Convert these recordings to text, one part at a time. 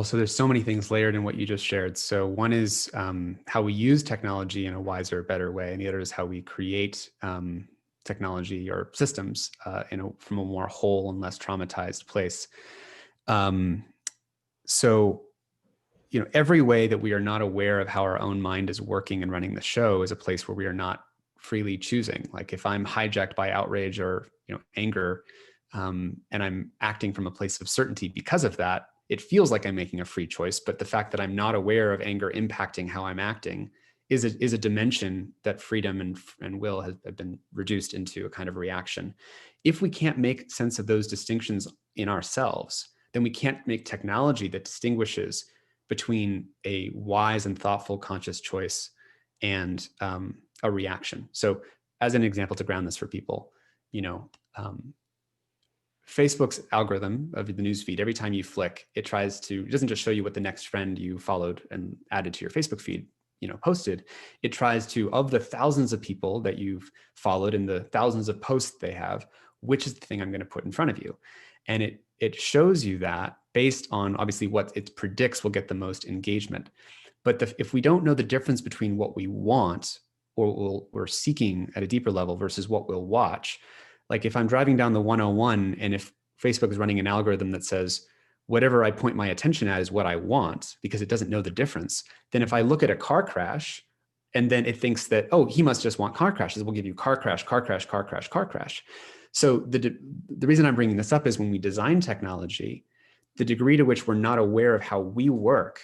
So there's so many things layered in what you just shared. So one is how we use technology in a wiser, better way, and the other is how we create technology or systems from a more whole and less traumatized place. So, every way that we are not aware of how our own mind is working and running the show is a place where we are not freely choosing. Like if I'm hijacked by outrage or anger, and I'm acting from a place of certainty because of that, it feels like I'm making a free choice. But the fact that I'm not aware of anger impacting how I'm acting is a dimension that freedom and will have been reduced into a kind of reaction. If we can't make sense of those distinctions in ourselves, then we can't make technology that distinguishes between a wise and thoughtful conscious choice and a reaction. So as an example to ground this for people, Facebook's algorithm of the newsfeed, every time you flick, it doesn't just show you what the next friend you followed and added to your Facebook feed, posted. It tries to, of the thousands of people that you've followed and the thousands of posts they have, which is the thing I'm going to put in front of you. And it shows you that based on obviously what it predicts will get the most engagement. But if we don't know the difference between what we want or we're seeking at a deeper level versus what we'll watch, like if I'm driving down the 101 and if Facebook is running an algorithm that says, whatever I point my attention at is what I want because it doesn't know the difference, then if I look at a car crash and then it thinks that, oh, he must just want car crashes, we'll give you car crash, car crash, car crash, car crash. So the reason I'm bringing this up is when we design technology, the degree to which we're not aware of how we work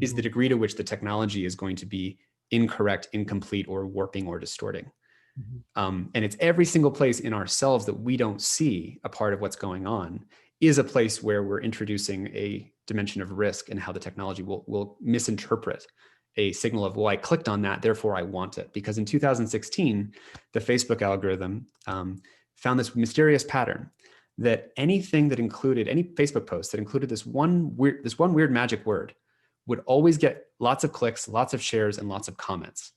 is the degree to which the technology is going to be incorrect, incomplete, or warping or distorting. And it's every single place in ourselves that we don't see a part of what's going on is a place where we're introducing a dimension of risk and how the technology will misinterpret a signal of, well, I clicked on that, therefore I want it. Because in 2016, the Facebook algorithm found this mysterious pattern that anything that included, any Facebook post that included this one weird magic word would always get lots of clicks, lots of shares, and lots of comments.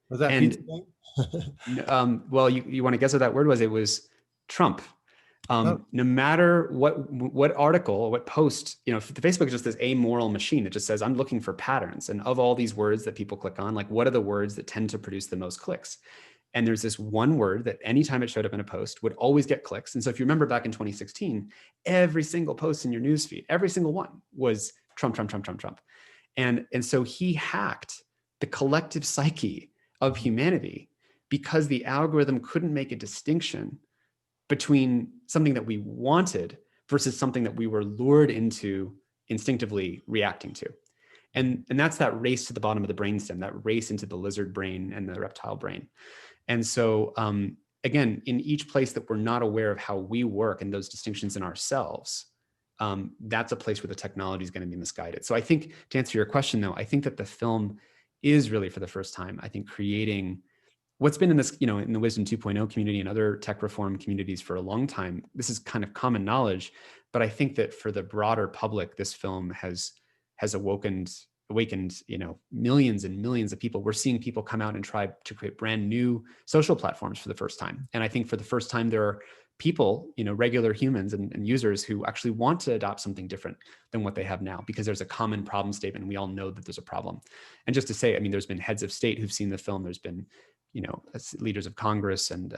Was that and pizza? well, you want to guess what that word was? It was Trump. No matter what article, what post, the Facebook is just this amoral machine that just says, I'm looking for patterns. And of all these words that people click on, like what are the words that tend to produce the most clicks? And there's this one word that anytime it showed up in a post would always get clicks. And so if you remember back in 2016, every single post in your newsfeed, every single one was Trump, Trump, Trump, Trump, Trump. And so he hacked the collective psyche of humanity because the algorithm couldn't make a distinction between something that we wanted versus something that we were lured into instinctively reacting to. And that's that race to the bottom of the brainstem, that race into the lizard brain and the reptile brain. And so, again, in each place that we're not aware of how we work and those distinctions in ourselves, that's a place where the technology is going to be misguided. So I think, to answer your question, though, I think that the film is really, for the first time, I think, creating what's been in this, in the Wisdom 2.0 community and other tech reform communities for a long time. This is kind of common knowledge, but I think that for the broader public, this film has awakened, millions and millions of people. We're seeing people come out and try to create brand new social platforms for the first time. And I think for the first time, there are people, regular humans and users who actually want to adopt something different than what they have now, because there's a common problem statement. And we all know that there's a problem. And just to say, there's been heads of state who've seen the film. There's been, leaders of Congress and,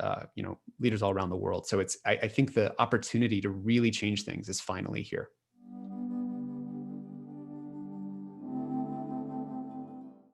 leaders all around the world. So I think the opportunity to really change things is finally here.